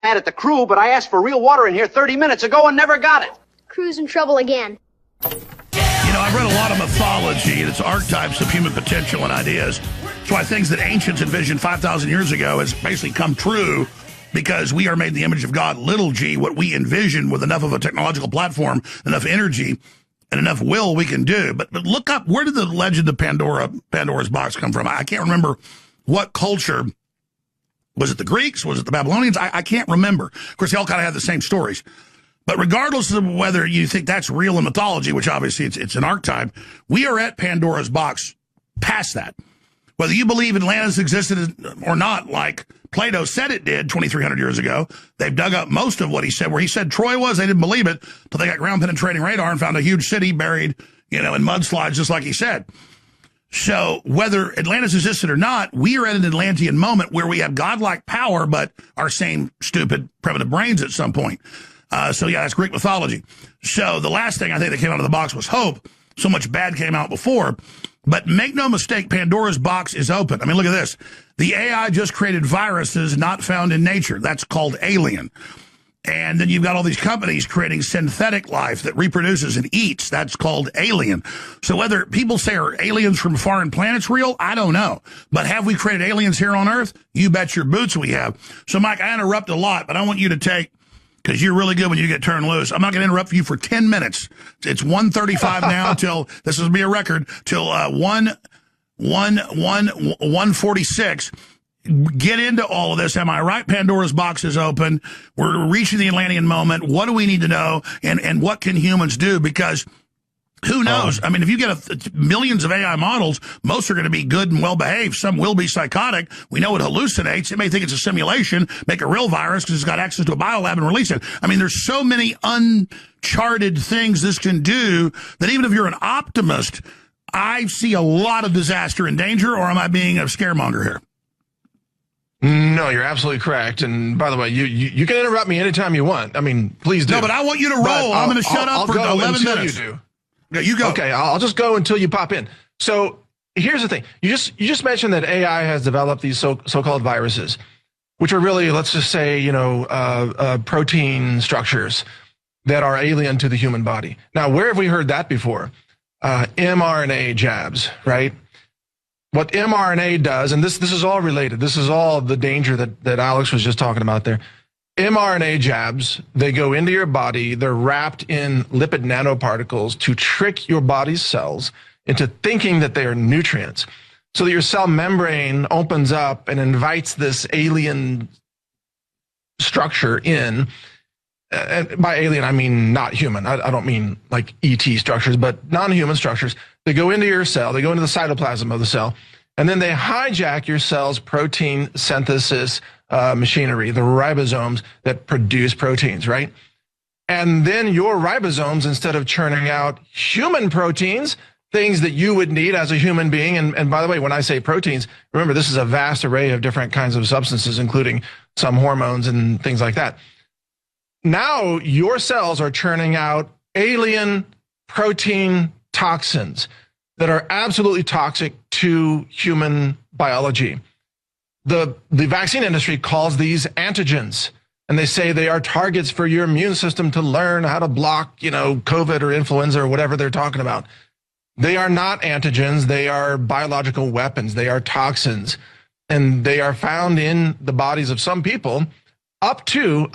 mad at the crew, but I asked for real water in here 30 minutes ago and never got it. Crew's in trouble again. You know, I've read a lot of mythology, and it's archetypes of human potential and ideas. That's why things that ancients envisioned 5,000 years ago has basically come true, because we are made in the image of God, little g. What we envision with enough of a technological platform, enough energy, and enough will, we can do. But look up, where did the legend of Pandora's box come from? I can't remember what culture. Was it the Greeks? Was it the Babylonians? I can't remember. Of course, they all kind of have the same stories. But regardless of whether you think that's real in mythology, which obviously it's an archetype, we are at Pandora's box past that. Whether you believe Atlantis existed or not, like Plato said it did 2,300 years ago, they've dug up most of what he said. Where he said Troy was, they didn't believe it until they got ground-penetrating radar and found a huge city buried, in mudslides, just like he said. So whether Atlantis existed or not, we are at an Atlantean moment where we have godlike power, but our same stupid, primitive brains at some point. So yeah, that's Greek mythology. So the last thing I think that came out of the box was hope. So much bad came out before. But make no mistake, Pandora's box is open. I mean, look at this. The AI just created viruses not found in nature. That's called alien. And then you've got all these companies creating synthetic life that reproduces and eats. That's called alien. So whether people say are aliens from foreign planets real, I don't know. But have we created aliens here on Earth? You bet your boots we have. So, Mike, I interrupt a lot, but I want you to take, because you're really good when you get turned loose. I'm not going to interrupt you for 10 minutes. It's 1:35 now till, this will be a record, till 1:46. Get into all of this. Am I right? Pandora's box is open. We're reaching the Atlantean moment. What do we need to know? And what can humans do? Because who knows? I mean, if you get millions of AI models, most are going to be good and well-behaved. Some will be psychotic. We know it hallucinates. It may think it's a simulation, make a real virus because it's got access to a biolab and release it. I mean, there's so many uncharted things this can do that even if you're an optimist, I see a lot of disaster and danger, or am I being a scaremonger here? No, you're absolutely correct. And by the way, you can interrupt me anytime you want. I mean, please do. No, but I want you to roll. I'm going to shut up for 11 minutes. You do. Yeah, you go. Okay, I'll just go until you pop in. So here's the thing. You just mentioned that AI has developed these so-called viruses, which are really, let's just say, protein structures that are alien to the human body. Now, where have we heard that before? mRNA jabs, right? What mRNA does, and this is all related. This is all the danger that Alex was just talking about there. mRNA jabs, they go into your body. They're wrapped in lipid nanoparticles to trick your body's cells into thinking that they are nutrients, so that your cell membrane opens up and invites this alien structure in. And by alien, I mean not human. I don't mean like ET structures, but non-human structures. They go into your cell. They go into the cytoplasm of the cell. And then they hijack your cell's protein synthesis machinery, the ribosomes that produce proteins, right? And then your ribosomes, instead of churning out human proteins, things that you would need as a human being, and by the way, when I say proteins, remember, this is a vast array of different kinds of substances, including some hormones and things like that. Now your cells are churning out alien protein toxins that are absolutely toxic to human biology. The vaccine industry calls these antigens, and they say they are targets for your immune system to learn how to block, COVID or influenza or whatever they're talking about. They are not antigens. They are biological weapons. They are toxins, and they are found in the bodies of some people up to,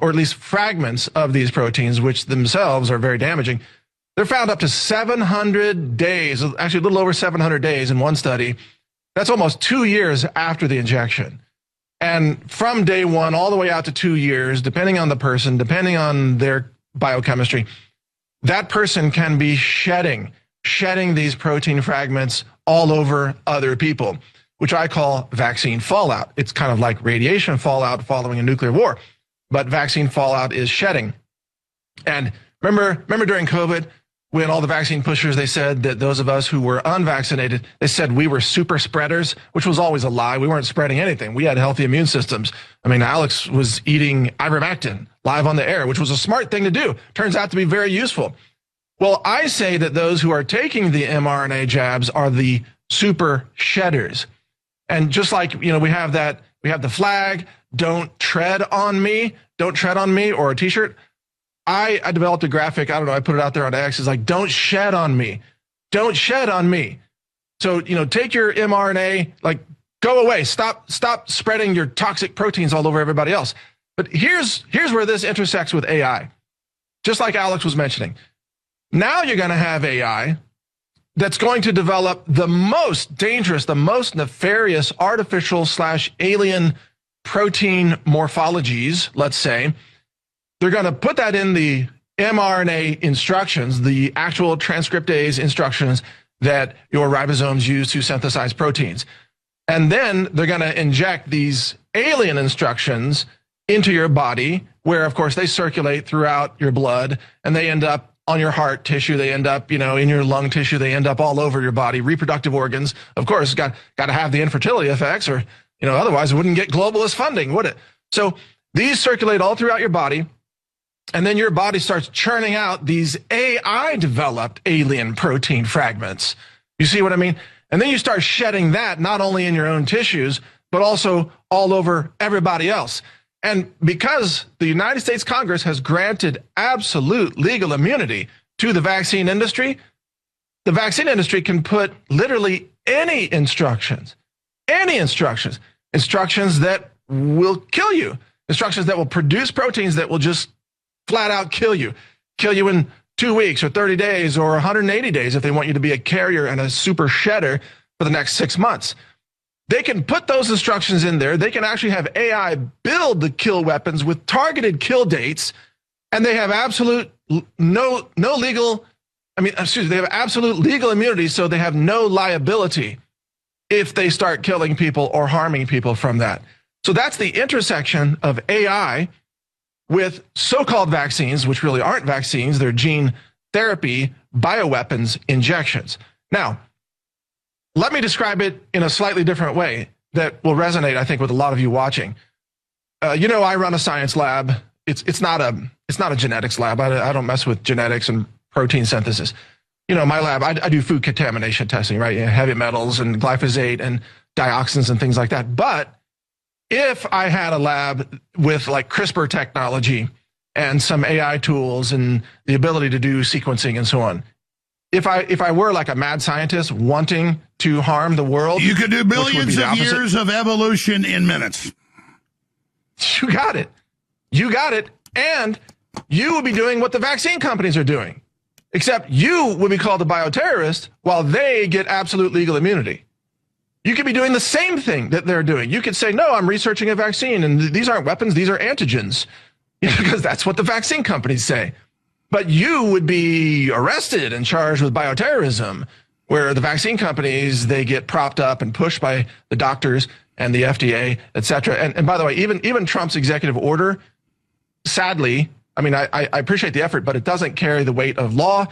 or at least fragments of these proteins, which themselves are very damaging. They're found up to 700 days, actually a little over 700 days in one study. That's almost 2 years after the injection. And from day one all the way out to 2 years, depending on the person, depending on their biochemistry, that person can be shedding these protein fragments all over other people, which I call vaccine fallout. It's kind of like radiation fallout following a nuclear war, but vaccine fallout is shedding. And remember during COVID, when all the vaccine pushers, they said that those of us who were unvaccinated, they said we were super spreaders, which was always a lie. We weren't spreading anything. We had healthy immune systems. I mean, Alex was eating ivermectin live on the air, which was a smart thing to do. Turns out to be very useful. Well, I say that those who are taking the mRNA jabs are the super shedders. And just like, we have the flag, "Don't tread on me," or a T-shirt. I developed a graphic. I don't know. I put it out there on X. It's like, "Don't shed on me. Don't shed on me." So, take your mRNA, like, go away. Stop spreading your toxic proteins all over everybody else. But here's where this intersects with AI. Just like Alex was mentioning. Now you're going to have AI that's going to develop the most dangerous, the most nefarious artificial/alien protein morphologies, let's say. They're going to put that in the mRNA instructions, the actual transcriptase instructions that your ribosomes use to synthesize proteins. And then they're going to inject these alien instructions into your body, where, of course, they circulate throughout your blood, and they end up on your heart tissue. They end up, in your lung tissue. They end up all over your body. Reproductive organs, of course, got to have the infertility effects, or, otherwise it wouldn't get globalist funding, would it? So these circulate all throughout your body, and then your body starts churning out these AI-developed alien protein fragments. You see what I mean? And then you start shedding that not only in your own tissues, but also all over everybody else. And because the United States Congress has granted absolute legal immunity to the vaccine industry, the vaccine industry can put literally any instructions that will kill you, instructions that will produce proteins that will just flat out kill you in 2 weeks or 30 days or 180 days if they want you to be a carrier and a super shedder for the next 6 months. They can put those instructions in there. They can actually have AI build the kill weapons with targeted kill dates, and they have absolute no legal. They have absolute legal immunity, so they have no liability if they start killing people or harming people from that. So that's the intersection of AI with so-called vaccines, which really aren't vaccines. They're gene therapy, bioweapons injections. Now, let me describe it in a slightly different way that will resonate, I think, with a lot of you watching. I run a science lab. It's not a genetics lab. I don't mess with genetics and protein synthesis. My lab, I do food contamination testing, right? Heavy metals and glyphosate and dioxins and things like that. But if I had a lab with like CRISPR technology and some AI tools and the ability to do sequencing and so on, if I were like a mad scientist wanting to harm the world, you could do billions of years of evolution in minutes. You got it. And you would be doing what the vaccine companies are doing, except you would be called a bioterrorist while they get absolute legal immunity. You could be doing the same thing that they're doing. You could say, no, I'm researching a vaccine, and these aren't weapons, these are antigens, because that's what the vaccine companies say. But you would be arrested and charged with bioterrorism, where the vaccine companies, they get propped up and pushed by the doctors and the FDA, et cetera. And by the way, even Trump's executive order, sadly, I appreciate the effort, but it doesn't carry the weight of law.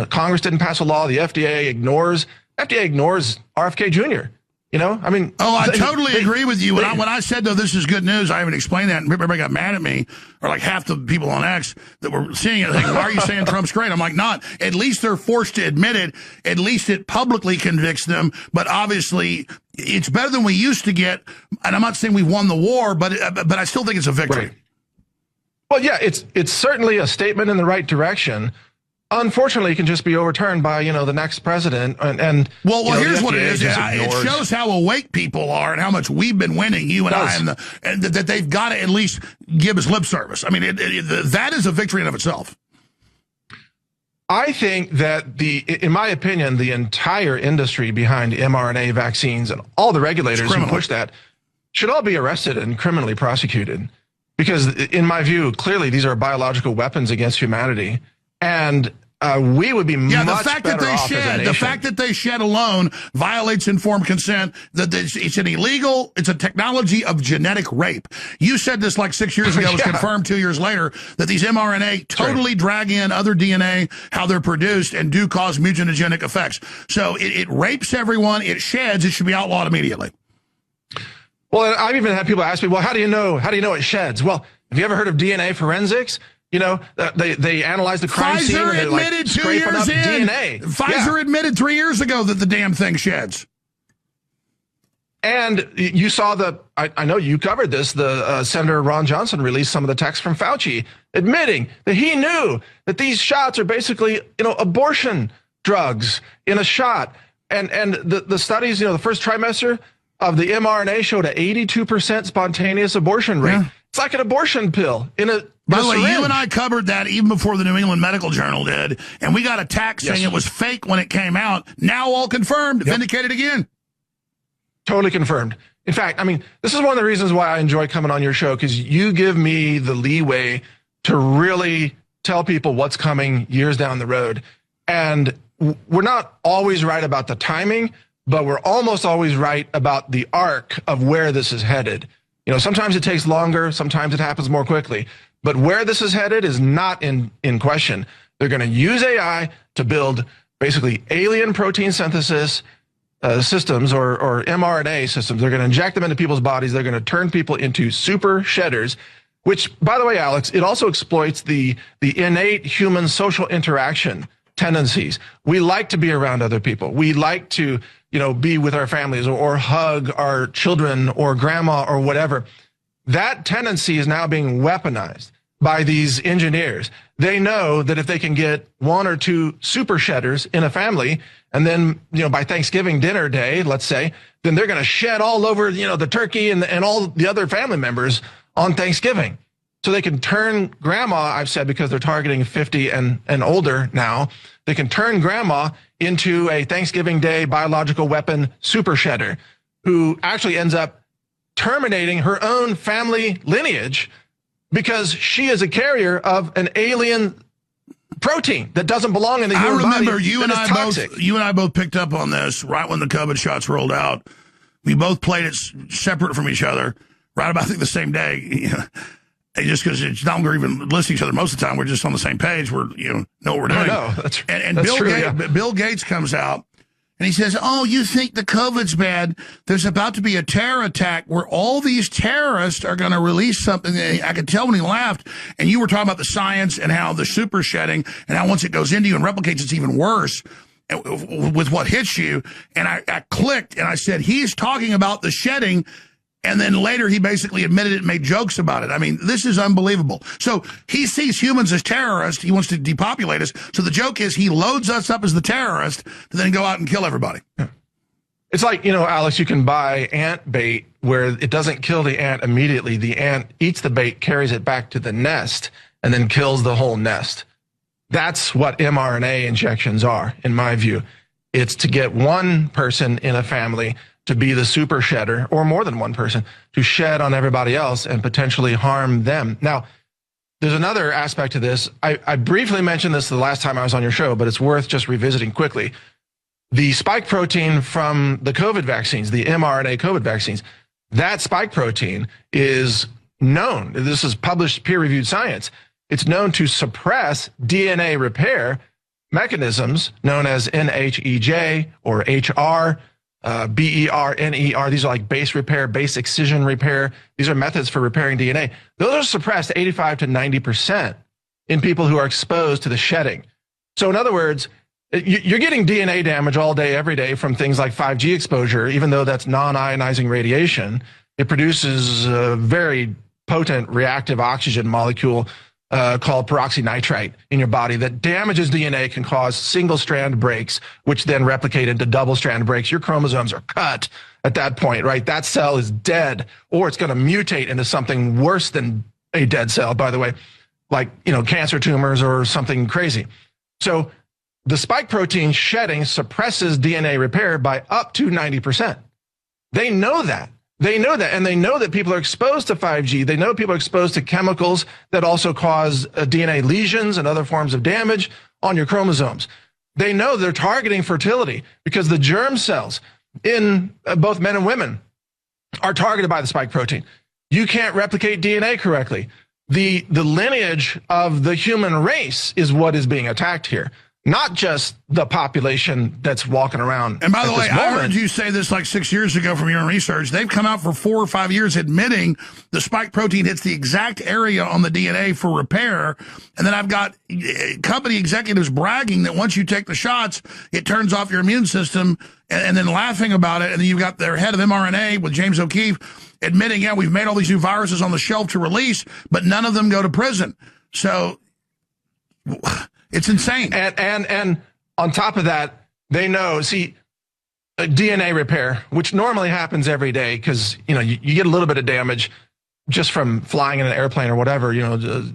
Congress didn't pass a law. The FDA ignores RFK Jr. I totally agree with you. When I said, though, this is good news, I even explained that, and everybody got mad at me, or like half the people on X that were seeing it, like, why are you saying Trump's great? I'm like, not. At least they're forced to admit it. At least it publicly convicts them. But obviously, it's better than we used to get. And I'm not saying we won the war, but I still think it's a victory. Right. Well, yeah, it's certainly a statement in the right direction. Unfortunately, it can just be overturned by, the next president. And here's what it is. It shows how awake people are and how much we've been winning, you and I, and that they've got to at least give us lip service. That is a victory in of itself. I think that in my opinion, the entire industry behind mRNA vaccines and all the regulators who push that should all be arrested and criminally prosecuted. Because in my view, clearly these are biological weapons against humanity. And we would be much better off as a nation. The fact that they shed alone violates informed consent. That it's a technology of genetic rape. You said this like 6 years ago. It was confirmed 2 years later that these mRNA totally drag in other DNA, how they're produced, and do cause mutagenic effects. So it rapes everyone. It sheds. It should be outlawed immediately. Well, I've even had people ask me, well, how do you know it sheds? Well, have you ever heard of DNA forensics? They analyze the crime scene and they're admitted 2 years in. DNA. Pfizer admitted 3 years ago that the damn thing sheds. And you saw I know you covered this, Senator Ron Johnson released some of the text from Fauci admitting that he knew that these shots are basically, abortion drugs in a shot. And the studies, the first trimester of the mRNA showed an 82% spontaneous abortion rate. Yeah. It's like an abortion pill in a By the way, syringe. you and I covered that even before the New England Medical Journal did, and we got attacked saying it was fake when it came out. Now all confirmed, vindicated again. Totally confirmed. In fact, this is one of the reasons why I enjoy coming on your show, because you give me the leeway to really tell people what's coming years down the road. And we're not always right about the timing, but we're almost always right about the arc of where this is headed. Sometimes it takes longer, sometimes it happens more quickly. But where this is headed is not in question. They're going to use AI to build basically alien protein synthesis systems or mRNA systems. They're going to inject them into people's bodies. They're going to turn people into super shedders, which, by the way, Alex, it also exploits the innate human social interaction tendencies. We like to be around other people. We like to, be with our families or hug our children or grandma or whatever. That tendency is now being weaponized by these engineers. They know that if they can get one or two super shedders in a family, and then, by Thanksgiving dinner day, let's say, then they're going to shed all over, the turkey and all the other family members on Thanksgiving. So they can turn grandma, I've said, because they're targeting 50 and older now, they can turn grandma into a Thanksgiving Day biological weapon super shedder who actually ends up terminating her own family lineage because she is a carrier of an alien protein that doesn't belong in the human body. I remember you and I both picked up on this right when the COVID shots rolled out. We both played it separate from each other right about, I think, the same day. Just because it's not we're even listening to each other most of the time, we're just on the same page. We're know what we're doing. No, that's Bill Gates comes out and he says, "Oh, you think the COVID's bad? There's about to be a terror attack where all these terrorists are going to release something." I could tell when he laughed. And you were talking about the science and how the super shedding and how once it goes into you and replicates, it's even worse with what hits you. And I clicked and I said, he's talking about the shedding. And then later he basically admitted it and made jokes about it. This is unbelievable. So he sees humans as terrorists. He wants to depopulate us. So the joke is he loads us up as the terrorist to then go out and kill everybody. It's like, Alex, you can buy ant bait where it doesn't kill the ant immediately. The ant eats the bait, carries it back to the nest, and then kills the whole nest. That's what mRNA injections are, in my view. It's to get one person in a family to be the super shedder, or more than one person, to shed on everybody else and potentially harm them. Now, there's another aspect to this. I briefly mentioned this the last time I was on your show, but it's worth just revisiting quickly. The spike protein from the COVID vaccines, the mRNA COVID vaccines, that spike protein is known. This is published peer-reviewed science. It's known to suppress DNA repair mechanisms known as NHEJ or HR, BER, These are like base repair, base excision repair. These are methods for repairing DNA. Those are suppressed 85 to 90% in people who are exposed to the shedding. So in other words, you're getting DNA damage all day, every day from things like 5G exposure, even though that's non-ionizing radiation. It produces a very potent reactive oxygen molecule called peroxynitrite in your body that damages DNA, can cause single-strand breaks, which then replicate into double-strand breaks. Your chromosomes are cut at that point, right? That cell is dead, or it's going to mutate into something worse than a dead cell, by the way, like, cancer tumors or something crazy. So the spike protein shedding suppresses DNA repair by up to 90%. They know that. They know that, and they know that people are exposed to 5G. They know people are exposed to chemicals that also cause DNA lesions and other forms of damage on your chromosomes. They know they're targeting fertility because the germ cells in both men and women are targeted by the spike protein. You can't replicate DNA correctly. The lineage of the human race is what is being attacked here, not just the population that's walking around. And by the at way, this I moment. heard you say this like 6 years ago from your own research. They've come out for 4 or 5 years admitting the spike protein hits the exact area on the DNA for repair. And then I've got company executives bragging that once you take the shots, it turns off your immune system, and then laughing about it. And then you've got their head of mRNA with James O'Keefe admitting, yeah, we've made all these new viruses on the shelf to release, but none of them go to prison. So it's insane. And on top of that, they know, see, DNA repair, which normally happens every day because, you get a little bit of damage just from flying in an airplane or whatever,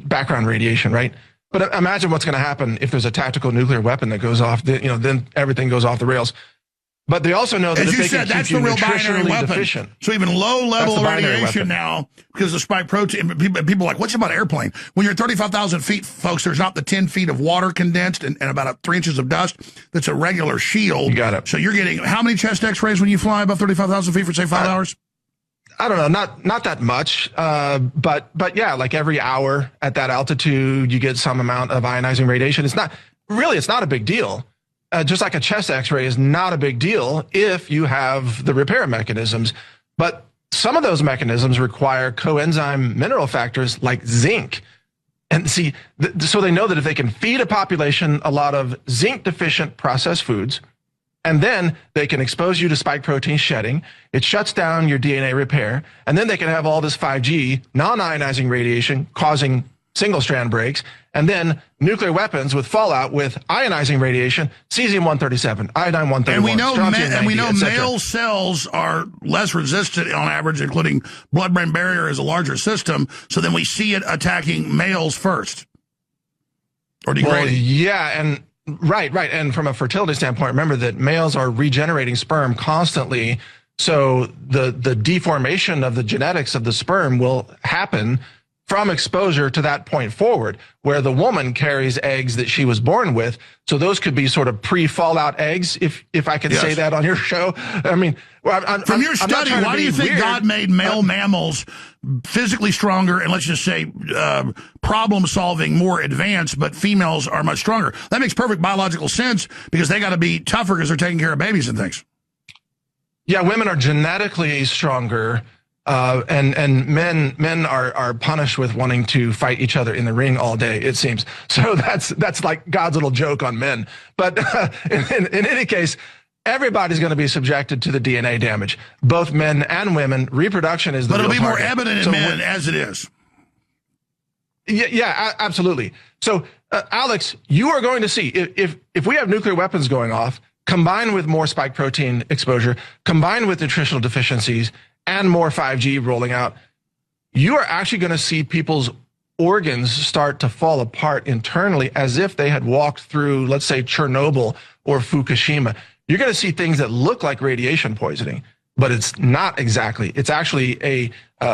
background radiation, right? But imagine what's going to happen if there's a tactical nuclear weapon that goes off, then everything goes off the rails. But they also know that as if you they said, can that's keep the you real binary nutritionally weapon. deficient. So even low-level radiation weapon. now, because of the spike protein, people are like, what's about airplane? When you're at 35,000 feet, folks, there's not the 10 feet of water condensed and about 3 inches of dust. That's a regular shield. You got it. So you're getting how many chest x-rays when you fly above 35,000 feet for, say, 5 hours? I don't know, not that much, but yeah, like every hour at that altitude, you get some amount of ionizing radiation. It's not a big deal. Just like a chest x-ray is not a big deal if you have the repair mechanisms. But some of those mechanisms require coenzyme mineral factors like zinc. And see, so they know that if they can feed a population a lot of zinc deficient processed foods, and then they can expose you to spike protein shedding, it shuts down your DNA repair, and then they can have all this 5G non-ionizing radiation causing single-strand breaks, and then nuclear weapons with fallout with ionizing radiation, cesium-137, iodine-131, And we know, strontium-90, male cells are less resistant on average, including blood-brain barrier is a larger system. So then we see it attacking males first, or degrading. Well, yeah, and right. And from a fertility standpoint, remember that males are regenerating sperm constantly. So the deformation of the genetics of the sperm will happen from exposure to that point forward, where the woman carries eggs that she was born with. So those could be sort of pre-fallout eggs, if I can say that on your show. I mean, from your study, why do you think God made male mammals physically stronger and, let's just say, problem-solving more advanced, but females are much stronger? That makes perfect biological sense because they got to be tougher because they're taking care of babies and things. Yeah, women are genetically stronger. And men are punished with wanting to fight each other in the ring all day, it seems. So that's like God's little joke on men. But in any case, everybody's going to be subjected to the DNA damage, both men and women. Reproduction is the real But it'll be target. more evident in men as it is. Yeah, absolutely. So, Alex, you are going to see if we have nuclear weapons going off, combined with more spike protein exposure, combined with nutritional deficiencies, and more 5G rolling out, you are actually going to see people's organs start to fall apart internally as if they had walked through, let's say, Chernobyl or Fukushima. You're going to see things that look like radiation poisoning, but it's not exactly. It's actually a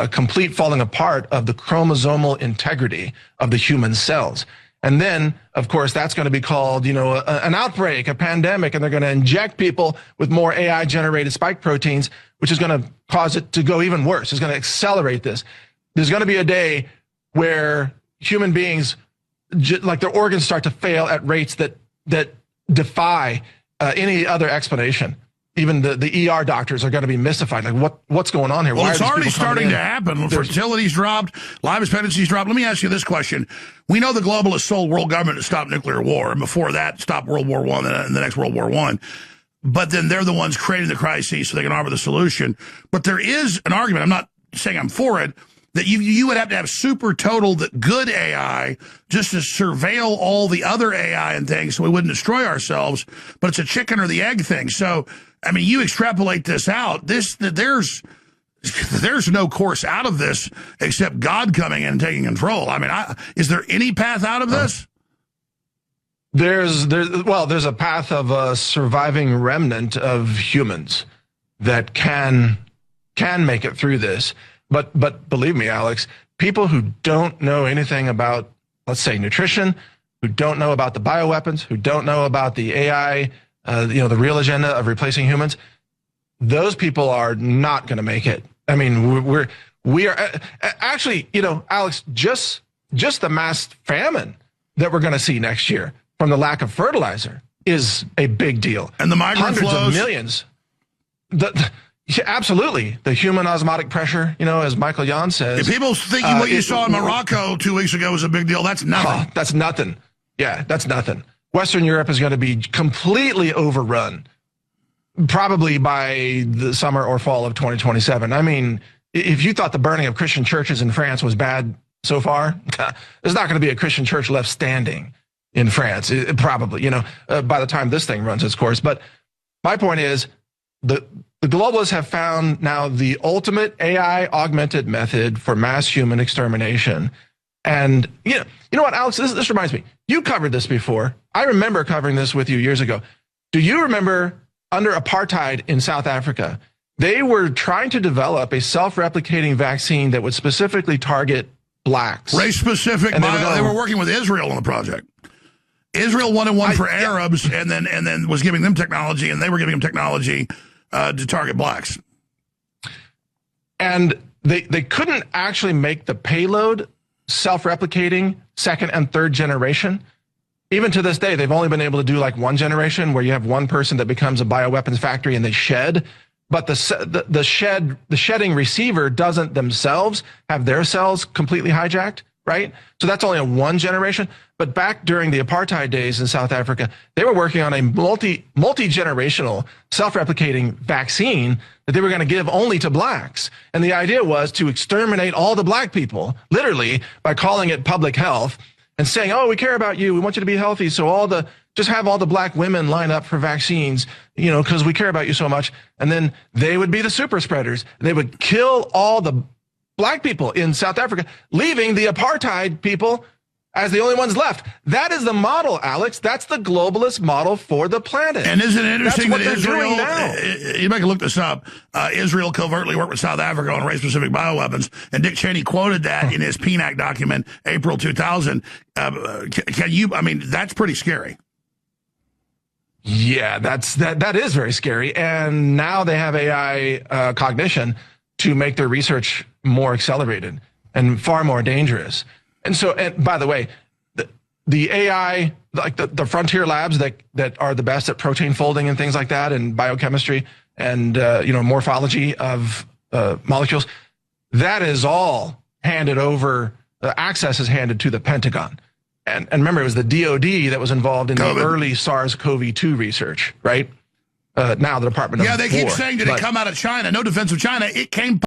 complete falling apart of the chromosomal integrity of the human cells. And then, of course, that's going to be called, an outbreak, a pandemic, and they're going to inject people with more AI-generated spike proteins, which is going to cause it to go even worse. It's going to accelerate this. There's going to be a day where human beings, like their organs start to fail at rates that defy any other explanation. Even the ER doctors are going to be mystified. Like, what's going on here? Well, Why it's are these already people coming starting in? to happen. Fertility's dropped. Life expectancy's dropped. Let me ask you this question. We know the globalists sold world government to stop nuclear war, and before that, stop World War I and the next World War I. But then they're the ones creating the crises so they can offer the solution. But there is an argument, I'm not saying I'm for it, that you would have to have super total good AI just to surveil all the other AI and things so we wouldn't destroy ourselves. But it's a chicken or the egg thing. So, I mean, you extrapolate this out, there's no course out of this except God coming in and taking control. I mean, is there any path out of this? There's a path of a surviving remnant of humans that can make it through this. But believe me, Alex, people who don't know anything about, let's say, nutrition, who don't know about the bioweapons, who don't know about the AI, the real agenda of replacing humans, those people are not going to make it. I mean, we are actually, Alex, just the mass famine that we're going to see next year. from the lack of fertilizer is a big deal. And the migrant Hundreds flows? of millions. Yeah, absolutely. The human osmotic pressure, as Michael Jan says. If people thinking what you saw in Morocco 2 weeks ago was a big deal, that's nothing. Oh, that's nothing. Yeah, that's nothing. Western Europe is going to be completely overrun, probably by the summer or fall of 2027. I mean, if you thought the burning of Christian churches in France was bad so far, there's not going to be a Christian church left standing in France, probably, by the time this thing runs its course. But my point is, the globalists have found now the ultimate AI augmented method for mass human extermination. And you know what, Alex, this reminds me, you covered this before. I remember covering this with you years ago. Do you remember under apartheid in South Africa, they were trying to develop a self-replicating vaccine that would specifically target blacks? Race-specific. They were working with Israel on the project. Israel wanted one for Arabs, and then was giving them technology, and they were giving them technology to target blacks. And they couldn't actually make the payload self-replicating second and third generation. Even to this day, they've only been able to do like one generation where you have one person that becomes a bioweapons factory and they shed. But the shedding receiver doesn't themselves have their cells completely hijacked, right? So that's only a one generation. But back during the apartheid days in South Africa, they were working on a multi-generational self-replicating vaccine that they were going to give only to blacks. And the idea was to exterminate all the black people, literally, by calling it public health and saying, oh, we care about you. We want you to be healthy. So just have all the black women line up for vaccines, because we care about you so much. And then they would be the super spreaders. They would kill all the black people in South Africa, leaving the apartheid people as the only ones left. That is the model, Alex. That's the globalist model for the planet. And isn't it interesting that Israel, now. You might look this up, Israel covertly worked with South Africa on race-specific bioweapons, and Dick Cheney quoted that in his PNAC document, April 2000. That's pretty scary. Yeah, that is very scary. And now they have AI cognition to make their research more accelerated and far more dangerous. And so, and by the way, the AI, like the frontier labs that are the best at protein folding and things like that, and biochemistry and morphology of molecules, that is all handed over. Access is handed to the Pentagon. And remember, it was the DoD that was involved in the early SARS-CoV-2 research, right? Now the Department of War. Yeah, they keep saying, did it come out of China? No defense of China. It came